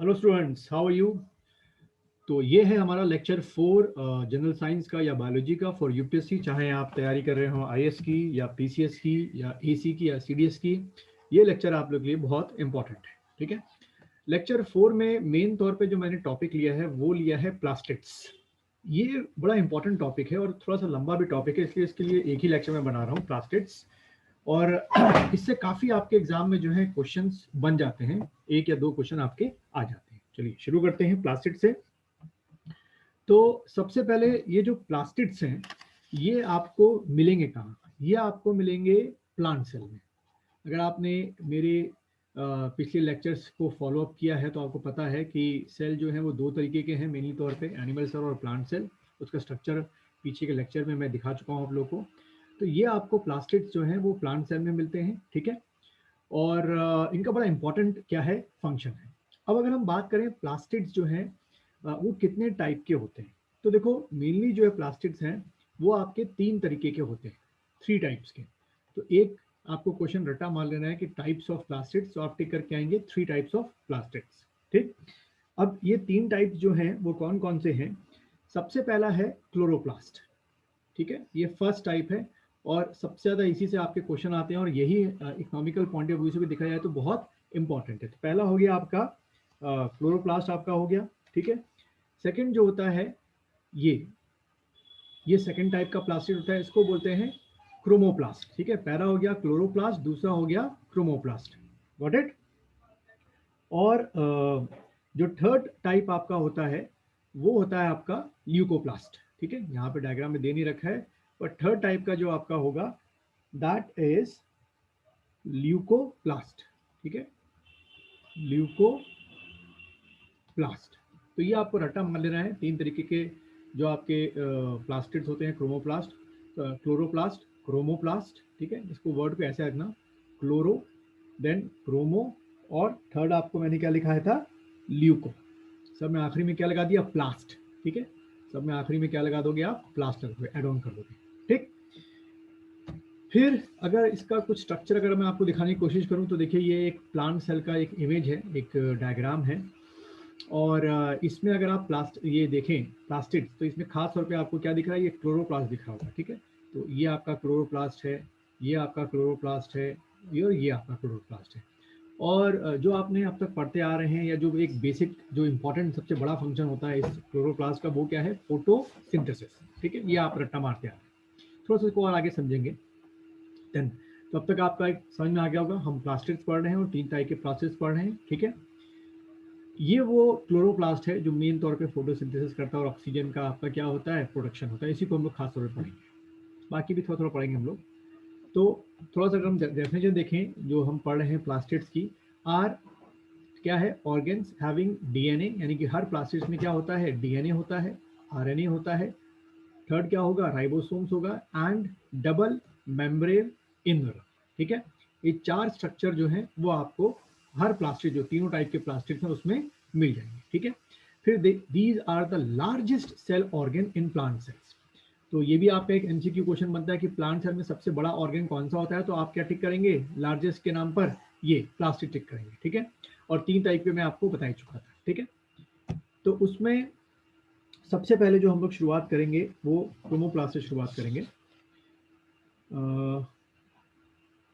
Hello students, how are you. तो ये है हमारा लेक्चर 4 जनरल साइंस का या बायोलॉजी का फॉर यूपीएससी। चाहे आप तैयारी कर रहे हो आईएएस की या पीसीएस की या एसी की या सीडीएस की, ये लेक्चर आप लोग के लिए बहुत इंपॉर्टेंट है। ठीक है। लेक्चर 4 में मेन तौर पे जो मैंने टॉपिक लिया है वो लिया है प्लास्टिड्स। ये बड़ा इंपॉर्टेंट टॉपिक है और थोड़ा सा लंबा भी टॉपिक है, इसलिए इसके लिए एक ही लेक्चर में बना रहा हूँ, प्लास्टिड्स। और इससे काफी आपके एग्जाम में जो है क्वेश्चंस बन जाते हैं, एक या दो क्वेश्चन आपके आ जाते हैं। चलिए शुरू करते हैं प्लास्टिड से। तो सबसे पहले ये जो प्लास्टिड्स हैं ये आपको मिलेंगे कहाँ? ये आपको मिलेंगे प्लांट सेल में। अगर आपने मेरे पिछले लेक्चर्स को फॉलो अप किया है तो आपको पता है कि सेल जो है वो दो तरीके के हैं मेनली तौर पे, एनिमल सेल और प्लांट सेल। उसका स्ट्रक्चर पीछे के लेक्चर में मैं दिखा चुका हूँ आप लोगों को। तो ये आपको प्लास्टिड्स जो हैं वो प्लांट सेल में मिलते हैं। ठीक है। और इनका बड़ा इंपॉर्टेंट क्या है, फंक्शन है। अब अगर हम बात करें प्लास्टिड्स जो हैं वो कितने टाइप के होते हैं, तो देखो मेनली जो है प्लास्टिड्स हैं वो आपके तीन तरीके के होते हैं, थ्री टाइप्स के। तो एक आपको क्वेश्चन रटा मान लेना है कि टाइप्स ऑफ प्लास्टिड्स, तो आप टिक करके आएंगे थ्री टाइप्स ऑफ प्लास्टिड्स। ठीक। अब ये तीन टाइप्स जो हैं वो कौन कौन से हैं? सबसे पहला है क्लोरोप्लास्ट। ठीक है, ये फर्स्ट टाइप है और सबसे ज़्यादा इसी से आपके क्वेश्चन आते हैं और यही इकोनॉमिकल पॉइंट ऑफ व्यू से भी देखा जाए तो बहुत इंपॉर्टेंट है। तो पहला हो गया आपका क्लोरोप्लास्ट आपका हो गया। ठीक है। सेकंड जो होता है ये सेकंड टाइप का प्लास्टिक होता है, इसको बोलते हैं क्रोमोप्लास्ट। ठीक है, पहला हो गया क्लोरोप्लास्ट, दूसरा हो गया क्रोमोप्लास्ट। Got it. और जो थर्ड टाइप आपका होता है वो होता है आपका ल्यूकोप्लास्ट। ठीक है, यहाँ पे डायग्राम में दे नहीं रखा है, पर थर्ड टाइप का जो आपका होगा दैट इज ल्यूकोप्लास्ट। ठीक है, ल्यूकोप्लास्ट। तो ये आपको रट्टा मान लेना है। तीन तरीके के जो आपके प्लास्टिड्स होते हैं, क्रोमोप्लास्ट, क्लोरोप्लास्ट, क्रोमोप्लास्ट। ठीक है, इसको वर्ड को ऐसे रखना, क्लोरो देन क्रोमो और थर्ड आपको मैंने क्या लिखा है था, ल्यूको। सब में आखिरी में क्या लगा दिया, प्लास्ट। ठीक है, सब में आखिरी में क्या लगा दोगे आप, प्लास्ट लगा दोगे, एड ऑन कर दोगे। ठीक। फिर अगर इसका कुछ स्ट्रक्चर अगर मैं आपको दिखाने की कोशिश करूं तो देखिए ये एक प्लांट सेल का एक इमेज है, एक डायग्राम है। और इसमें अगर आप ये देखें प्लास्टिड, तो इसमें खास तौर पे आपको क्या दिख रहा है, ये क्लोरोप्लास्ट दिख रहा होगा। ठीक है, तो ये आपका क्लोरोप्लास्ट है, ये आपका क्लोरोप्लास्ट है, ये आपका क्लोरोप्लास्ट है। और जो आपने अब तक पढ़ते आ रहे हैं या जो एक बेसिक जो इंपॉर्टेंट सबसे बड़ा फंक्शन होता है इस क्लोरोप्लास्ट का, वो क्या है, फोटोसिंथेसिस। ठीक है, ये आप रट्टा मारते आ रहे हैं। थोड़ा सा इसको और आगे समझेंगे देन। तो अब तक आपका एक समझ में आ गया होगा, हम प्लास्टिड्स पढ़ रहे हैं और तीन टाइप के प्लास्टिड्स पढ़ रहे हैं। ठीक है, ये वो क्लोरोप्लास्ट है जो मेन तौर पे फोटोसिंथेसिस करता है और ऑक्सीजन का आपका क्या होता है, प्रोडक्शन होता है। इसी को हम लोग खास तौर पर पढ़ेंगे, बाकी भी थोड़ा थोड़ा पढ़ेंगे हम लोग। तो थोड़ा सा अगर हम डेफिनेशन देखें जो हम पढ़ रहे हैं प्लास्टिड्स की, आर क्या है, ऑर्गेन्स हैविंग डीएनए, यानी कि हर प्लास्टिड्स में क्या होता है, डीएनए होता है, आरएनए होता है। थर्ड क्या होगा, राइबोसोम्स होगा एंड डबल मेम्ब्रेन इनर। ठीक है, ये चार स्ट्रक्चर जो है वो आपको हर प्लास्टिक, जो तीनों टाइप के प्लास्टिक हैं उसमें मिल जाएंगे। ठीक है। फिर these are the largest cell organ in plant cells. तो ये भी आपका एक एमसीक्यू क्वेश्चन बनता है कि प्लांट सेल में सबसे बड़ा ऑर्गन कौन सा होता है, तो आप क्या टिक करेंगे, लार्जेस्ट के नाम पर ये प्लास्टिक टिक करेंगे। ठीक है, और तीन टाइप के मैं आपको बता ही चुका था। ठीक है, तो उसमें सबसे पहले जो हम लोग शुरुआत करेंगे वो क्रोमोप्लास्ट से शुरुआत करेंगे।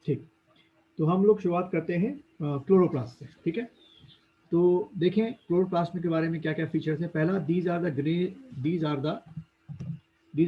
ठीक, तो हम लोग शुरुआत करते हैं क्लोरोप्लास्ट से। ठीक है, तो देखें क्लोरोप्लास्ट के बारे में क्या क्या फीचर्स हैं। पहला, these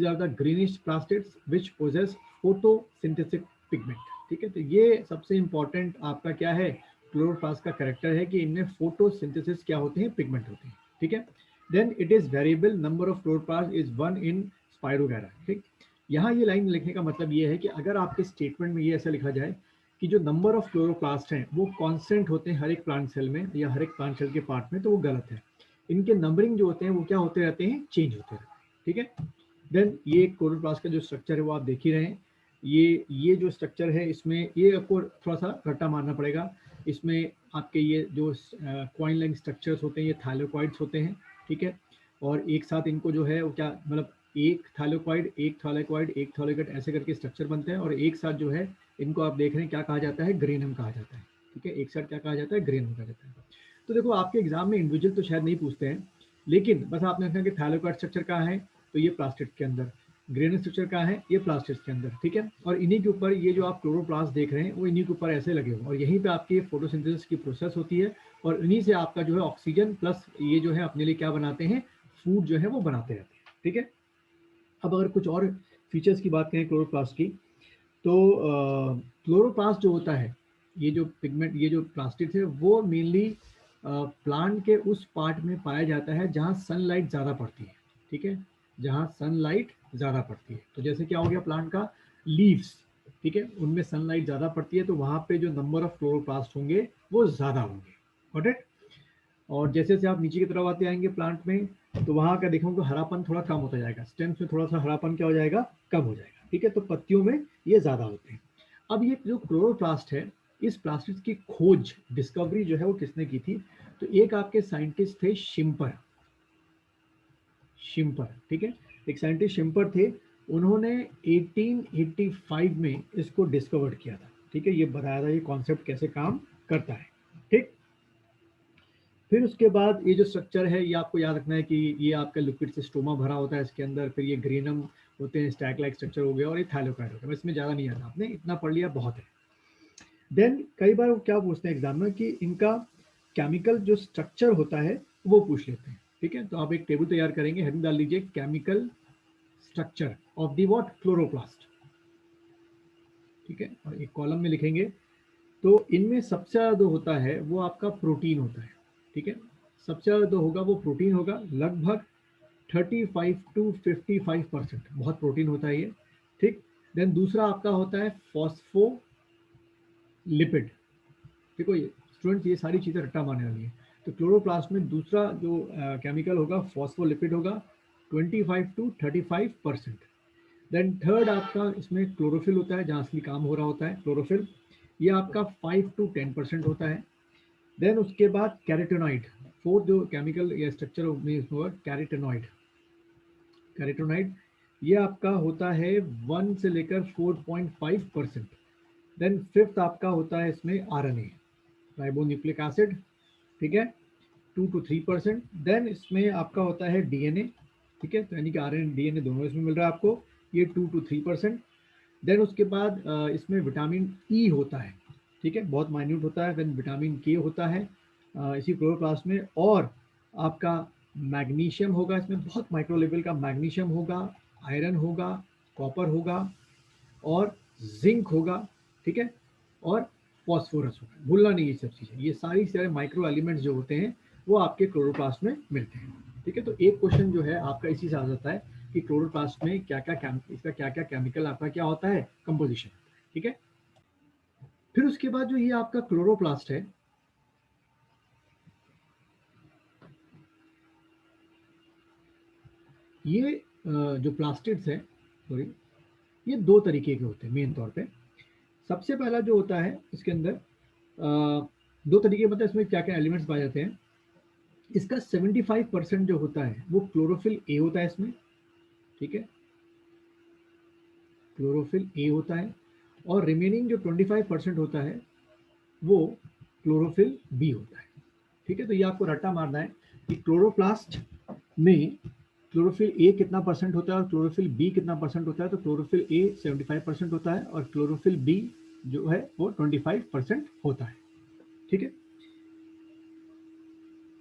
are the greenish plastids which possess photosynthetic pigment. ठीक है, तो ये सबसे इंपॉर्टेंट आपका क्या है, क्लोरोप्लास्ट का कैरेक्टर है कि इनमें फोटोसिंथेसिस क्या होते हैं, पिगमेंट होते हैं। ठीक है, then it is variable number of chloroplast is one in spirogyra. ठीक, यहाँ ये लाइन लिखने का मतलब ये है कि अगर आपके स्टेटमेंट में ये ऐसा लिखा जाए कि जो नंबर ऑफ क्लोरोप्लास्ट हैं वो कांस्टेंट होते हैं हर एक प्लांट सेल में या हर एक प्लांट सेल के पार्ट में, तो वो गलत है। इनके नंबरिंग जो होते हैं वो क्या होते रहते हैं, चेंज होते रहते हैं। ठीक है, देन ये क्लोरोप्लास्ट का जो स्ट्रक्चर है वो आप देख ही रहे हैं। ये जो स्ट्रक्चर है इसमें ये आपको थोड़ा सा रट्टा मारना पड़ेगा। इसमें आपके ये जो क्वाइन लाइन स्ट्रक्चर्स होते हैं ये थाइलेकोइड्स होते हैं। ठीक है, और एक साथ इनको जो है वो क्या मतलब, एक थाइलेकोइड एक थाइलेकोइड एक थाइलेकोइड ऐसे करके स्ट्रक्चर बनते हैं और एक साथ जो है इनको आप देख रहे हैं क्या कहा जाता है, ग्रेनम कहा जाता है। ठीक है, एक साथ क्या कहा जाता है, ग्रेनम कहा जाता है। तो देखो आपके एग्जाम में इंडिविजुअल तो शायद नहीं पूछते हैं, लेकिन बस आपने देखा कि थैलोकार्ड स्ट्रक्चर कहाँ है, तो ये प्लास्टिड के अंदर, ग्रेनुल स्ट्रक्चर कहाँ है, ये प्लास्टिड के अंदर, ठीक है। और इन्हीं के ऊपर ये जो आप क्लोरोप्लास्ट देख रहे हैं वो इन्हीं के ऊपर ऐसे लगे हुए, और यहीं पे आपकी फोटोसिंथेसिस की प्रोसेस होती है, और इन्हीं से आपका जो है ऑक्सीजन प्लस ये जो है अपने लिए क्या बनाते हैं, फूड जो है वो बनाते रहते हैं, ठीक है। अब अगर कुछ और फीचर्स की बात करें क्लोरोप्लास्ट की, तो क्लोरोप्लास्ट जो होता है, ये जो पिगमेंट, ये जो प्लास्टिक है, वो मेनली प्लांट के उस पार्ट में पाया जाता है जहाँ सनलाइट ज़्यादा पड़ती है, ठीक है, जहाँ सनलाइट ज़्यादा पड़ती है। तो जैसे क्या हो गया प्लांट का लीव्स, ठीक है, उनमें सनलाइट ज़्यादा पड़ती है, तो वहाँ पे जो नंबर ऑफ क्लोरोप्लास्ट होंगे वो ज़्यादा होंगे, गॉट इट। और जैसे जैसे आप नीचे की तरफ आते आएंगे प्लांट में, तो वहाँ का देखोगे हरापन थोड़ा कम होता जाएगा, स्टेम्स में थोड़ा सा हरापन क्या हो जाएगा, कम हो जाएगा, ठीक है। तो पत्तियों में ये ज़्यादा होते हैं। अब ये जो क्लोरोप्लास्ट है, इस प्लास्टिक की खोज, डिस्कवरी जो है वो किसने की थी, तो एक आपके साइंटिस्ट थे शिम्पर, शिम्पर, ठीक है, एक साइंटिस्ट शिम्पर थे, उन्होंने 1885 में इसको डिस्कवर किया था, ठीक है, ये बताया था ये कॉन्सेप्ट कैसे काम करता है, ठीक। फिर उसके बाद ये जो स्ट्रक्चर है ये आपको याद रखना है कि ये आपका लिक्विड से स्टोमा भरा होता है इसके अंदर, फिर ये ग्रेनम होते हैं, स्टैक लाइक स्ट्रक्चर हो गया, और ये थाइलोकाइड होता है। इसमें ज़्यादा नहीं आता, आपने इतना पढ़ लिया बहुत है। देन कई बार वो क्या पूछते हैं एग्जाम में कि इनका केमिकल जो स्ट्रक्चर होता है वो पूछ लेते हैं, ठीक है। तो आप एक टेबल तैयार करेंगे, हेडिंग डाल लीजिए chemical structure of the what, chloroplast, ठीक है, और एक कॉलम में लिखेंगे। तो इनमें सबसे ज़्यादा जो होता है वो आपका प्रोटीन होता है, ठीक है, सबसे ज़्यादा जो होगा वो प्रोटीन होगा, लगभग 35 टू 55%, बहुत प्रोटीन होता है ये, ठीक। देन दूसरा आपका होता है फॉस्फोलिपिड, देखो ये स्टूडेंट्स ये सारी चीज़ें रट्टा मारने वाली है। तो क्लोरोप्लास्ट में दूसरा जो केमिकल होगा फॉस्फोलिपिड होगा 25 टू 35%। देन थर्ड आपका इसमें क्लोरोफिल होता है, जहाँ असली काम हो रहा होता है क्लोरोफिल, ये आपका 5 टू 10% होता है। देन उसके बाद कैरोटीनॉइड, फोर्थ जो केमिकल या स्ट्रक्चर होगा कैरोटीनॉइड, कैरोटीनॉइड ये आपका होता है 1 से लेकर 4.5%। देन फिफ्थ आपका होता है इसमें आरएनए, राइबोन्यूक्लिक एसिड, ठीक है, 2 to 3%। देन इसमें आपका होता है डीएनए, ठीक है, तो यानी कि आरएनए डीएनए दोनों इसमें मिल रहा है आपको, ये 2 to 3%। देन उसके बाद इसमें विटामिन ई होता है, ठीक है, बहुत माइन्यूट होता है। देन विटामिन के होता है इसी क्लोरोप्लास्ट में, और आपका मैग्नीशियम होगा इसमें, बहुत माइक्रो लेवल का मैग्नीशियम होगा, आयरन होगा, कॉपर होगा, और जिंक होगा, ठीक है, और फॉस्फोरस होगा, भूलना नहीं ये सब चीज़ें, ये सारी सारे माइक्रो एलिमेंट्स जो होते हैं वो आपके क्लोरोप्लास्ट में मिलते हैं, ठीक है। तो एक क्वेश्चन जो है आपका इसी से आ जाता है कि क्लोरोप्लास्ट में क्या क्या इसका क्या क्या केमिकल आपका क्या होता है, कंपोजिशन, ठीक है। फिर उसके बाद जो ये आपका क्लोरोप्लास्ट है, ये जो प्लास्टिड्स है, सॉरी, ये दो तरीके के होते हैं मेन तौर पे। सबसे पहला जो होता है इसके अंदर दो तरीके, मतलब इसमें क्या क्या एलिमेंट्स पाए जाते हैं। इसका 75% जो होता है वो क्लोरोफिल ए होता है इसमें, ठीक है, क्लोरोफिल ए होता है, और रिमेनिंग जो 25% होता है वो क्लोरोफिल बी होता है, ठीक है। तो ये आपको रट्टा मारना है कि क्लोरोप्लास्ट में क्लोरोफिल ए कितना परसेंट होता है और क्लोरोफिल बी कितना परसेंट होता है। तो क्लोरोफिल ए 75% होता है और क्लोरोफिल बी जो है वो 25% होता है, ठीक है।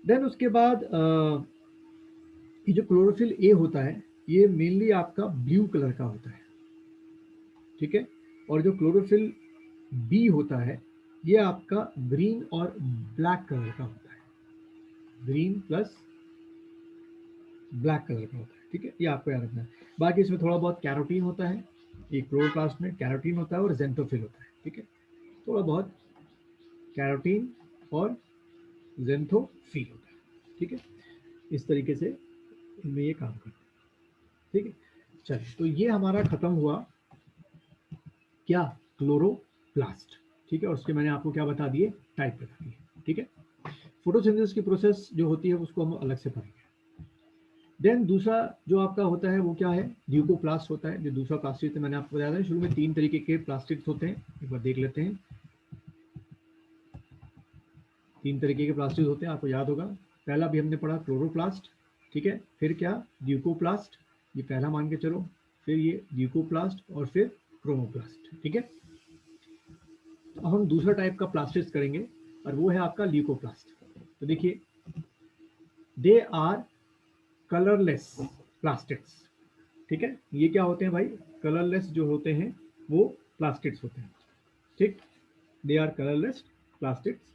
देन उसके बाद ये जो क्लोरोफिल ए होता है ये मेनली आपका ब्लू कलर का होता है, ठीक है, और जो क्लोरोफिल बी होता है ये आपका ग्रीन और ब्लैक कलर का होता है, ग्रीन प्लस ब्लैक कलर का होता है, ठीक है, ये आपको याद रखना है। बाकी इसमें थोड़ा बहुत कैरोटीन होता है, ये क्लोरोप्लास्ट में कैरोटीन होता है और जेंथोफिल होता है, ठीक है, थोड़ा बहुत कैरोटीन और जेंथोफिल होता है, ठीक है। इस तरीके से इनमें ये काम करता है, ठीक है। चलिए, तो ये हमारा खत्म हुआ क्या, क्लोरोप्लास्ट, ठीक है, और उसके मैंने आपको क्या बता दिए, टाइप बता दिए, ठीक है। फोटोसिंथेसिस की प्रोसेस जो होती है उसको हम अलग से पढ़ेंगे। देन दूसरा जो आपका होता है वो क्या है, ल्यूकोप्लास्ट होता है, जो दूसरा प्लास्टिक मैंने आपको बताया था शुरू में, तीन तरीके के प्लास्टिक्स होते हैं, एक बार देख लेते हैं। तीन तरीके के प्लास्टिड्स होते हैं, आपको याद होगा। पहला भी हमने पढ़ा क्लोरोप्लास्ट, ठीक है, फिर क्या ल्यूकोप्लास्ट, ये पहला मान के चलो, फिर ये ल्यूकोप्लास्ट और फिर क्रोमोप्लास्ट, ठीक है। अब हम दूसरा टाइप का प्लास्टिड्स करेंगे और वो है आपका ल्यूकोप्लास्ट। तो देखिए, दे आर कलरलेस प्लास्टिड्स, ठीक है। ये क्या होते हैं भाई, कलरलेस जो होते हैं वो प्लास्टिड्स होते हैं, ठीक। They are colourless plastids.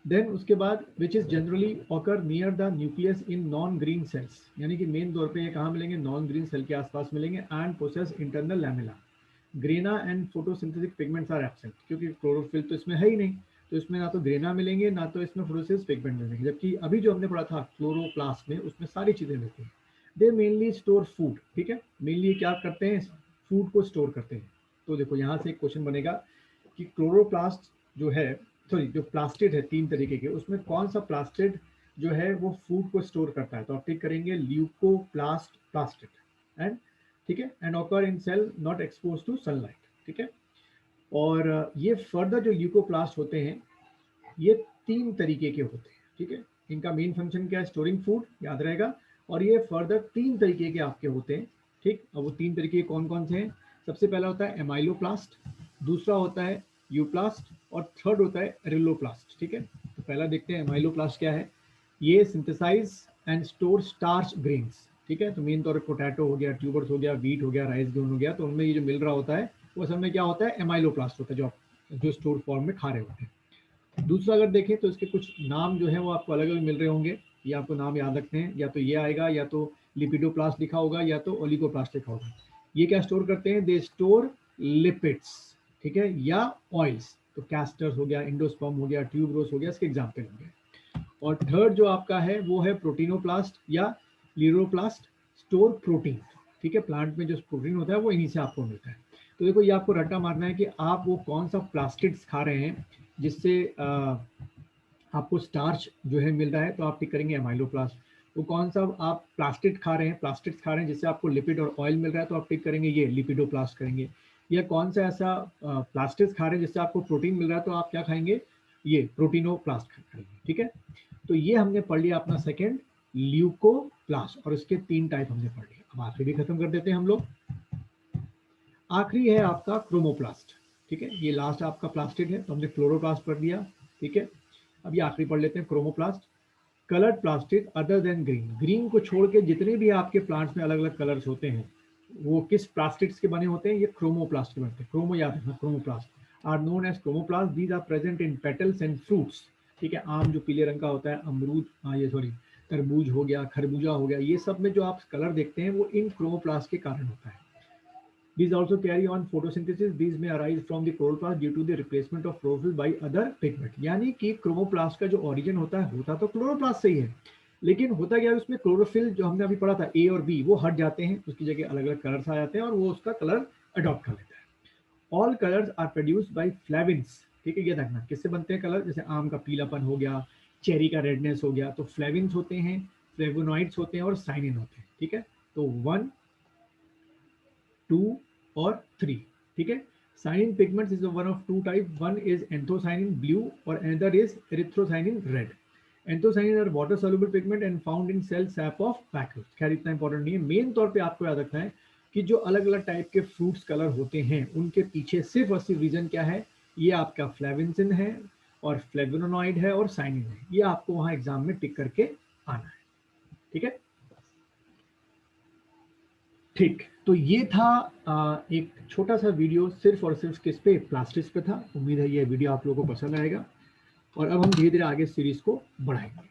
Then उसके बाद which is generally occur near the nucleus in non green cells, यानी कि मेन तौर पे ये कहाँ मिलेंगे, नॉन ग्रीन सेल के आसपास मिलेंगे। And possess internal lamella, grana and photosynthetic pigments are absent, क्योंकि क्लोरोफिल तो इसमें है ही नहीं, तो इसमें ना तो ग्रेना मिलेंगे ना तो इसमें फोटोसिंथेटिक पिगमेंट मिलेंगे। जबकि अभी जो हमने पढ़ा था क्लोरोप्लास्ट में, उसमें सारी चीजें मिलती हैं। दे मेनली स्टोर फूड, ठीक है, मेनली क्या करते हैं, फूड को स्टोर करते हैं। तो देखो यहाँ से एक क्वेश्चन बनेगा कि क्लोरोप्लास्ट जो है, सॉरी जो प्लास्टिड है तीन तरीके के, उसमें कौन सा प्लास्टिड जो है वो फूड को स्टोर करता है। तो आप टिक करेंगे ल्यूकोप्लास्ट प्लास्टिड, एंड ठीक है, and occur in cell not expose to sunlight, ठीक है। और ये फर्दर जो ल्यूकोप्लास्ट होते हैं ये तीन तरीके के होते हैं, ठीक है। इनका मेन फंक्शन क्या है, स्टोरिंग फूड, याद रहेगा। और ये फर्दर तीन तरीके के आपके होते हैं, ठीक। अब वो तीन तरीके कौन कौन से हैं, सबसे पहला होता है एमाइलोप्लास्ट, दूसरा होता है यूप्लास्ट और थर्ड होता है रिलोप्लास्ट, ठीक है। तो पहला देखते हैं एमाइलोप्लास्ट क्या है। ये synthesize and store starch grains, ठीक है। तो मेन तौर पर पोटैटो हो गया, ट्यूबर्स हो गया, वीट हो गया, राइस ग्रेन हो गया, तो उनमें ये जो मिल रहा होता है वो असल में क्या होता है, एमाइलोप्लास्ट होता है, जो स्टोर फॉर्म में खा रहे होते हैं। दूसरा अगर देखें तो इसके कुछ नाम जो है वो आपको अलग अलग मिल रहे होंगे, ये आपको नाम याद रखते हैं, या तो ये आएगा, या तो लिपिडोप्लास्ट लिखा होगा, या तो ओलिगोप्लास्ट लिखा होगा। ये क्या स्टोर करते हैं, दे स्टोर लिपिड्स, ठीक है, या ऑयल्स। तो कैस्टर्स हो गया, इंडोस्पर्म हो गया, ट्यूबरोस हो गया, इसके एग्जाम्पल होंगे। और थर्ड जो आपका है वो है प्रोटीनोप्लास्ट या लीरोप्लास्ट, स्टोर प्रोटीन, ठीक है। प्लांट में जो प्रोटीन होता है वो इन्हीं से आपको मिलता है। तो देखो ये आपको रट्टा मारना है कि आप वो कौन सा प्लास्टिड्स खा रहे हैं जिससे आपको स्टार्च जो है मिल रहा है, तो आप टिक करेंगे एमाइलोप्लास्ट। वो कौन सा आप प्लास्टिड खा रहे हैं, प्लास्टिड्स खा रहे हैं जिससे आपको लिपिड और ऑयल मिल रहा है, तो आप टिक करेंगे ये लिपिडोप्लास्ट करेंगे। या कौन सा ऐसा प्लास्टिड्स खा रहे हैं जिससे आपको प्रोटीन मिल रहा है, तो आप क्या खाएंगे, ये प्रोटीनोप्लास्ट खाएंगे, ठीक है। तो ये हमने पढ़ लिया अपना सेकेंड ल्यूकोप्लास्ट, और इसके तीन टाइप हमने पढ़ लिया। अब आखिरी भी खत्म कर देते हैं हम लोग। आखिरी है आपका क्रोमोप्लास्ट, ठीक है। ये लास्ट आपका प्लास्टिड है, तो हमने क्लोरोप्लास्ट पढ़ लिया, ठीक है। अब ये आखिरी पढ़ लेते हैं chromoplast. Coloured plastid other than green, green को छोड़ के जितने भी आपके प्लांट्स में अलग अलग कलर्स होते हैं वो किस प्लास्टिड्स के बने होते हैं, ये क्रोमोप्लास्ट के बनते हैं। क्रोमो याद रखना, chromoplast are known as chromoplast, these are present in petals and fruits, ठीक है। आम जो पीले रंग का होता है, अमरूद, ये सॉरी तरबूज हो गया, खरबूजा हो गया, ये सब में जो आप कलर देखते हैं वो इन क्रोमोप्लास्ट के कारण होता है। These also carry on photosynthesis. These may arise from the chloroplast due to the replacement of chlorophyll by other pigment. यानी कि क्रोमोप्लास्ट का जो ओरिजिन होता तो क्लोरोप्लास्ट से ही है, लेकिन होता क्या है उसमें क्लोरोफिल जो हमने अभी पढ़ा था ए और बी वो हट जाते हैं, उसकी जगह अलग अलग कलर्स आ जाते हैं और वो उसका कलर अडॉप्ट कर लेता है। All colours are produced by flavins, ठीक है। ये देखना किससे बनते हैं कलर, जैसे आम का पीलापन हो गया, चेरी का रेडनेस हो गया, तो फ्लेविन्स होते हैं, फ्लेवोनॉइड्स होते हैं और साइनिन होते हैं, ठीक है। तो 1, 2 और 3, ठीक है। Cyanin pigments is one of two types. One is anthocyanin blue or another is erythrocyanin red. Anthocyanin are water soluble pigment and found in cell sap of bacillus. खैर इतना इंपॉर्टेंट नहीं है, मेन तौर पे आपको याद रखना है कि जो अलग अलग टाइप के फ्रूट्स कलर होते हैं उनके पीछे सिर्फ और सिर्फ रीजन क्या है, ये आपका फ्लेविन्सिन है और फ्लेवोनॉइड है और साइनिन है, ये आपको वहां एग्जाम में टिक करके आना है, ठीक है। ठीक, तो ये था एक छोटा सा वीडियो सिर्फ और सिर्फ किस पे, प्लास्टिक्स पे था। उम्मीद है ये वीडियो आप लोगों को पसंद आएगा और अब हम धीरे धीरे आगे सीरीज को बढ़ाएंगे।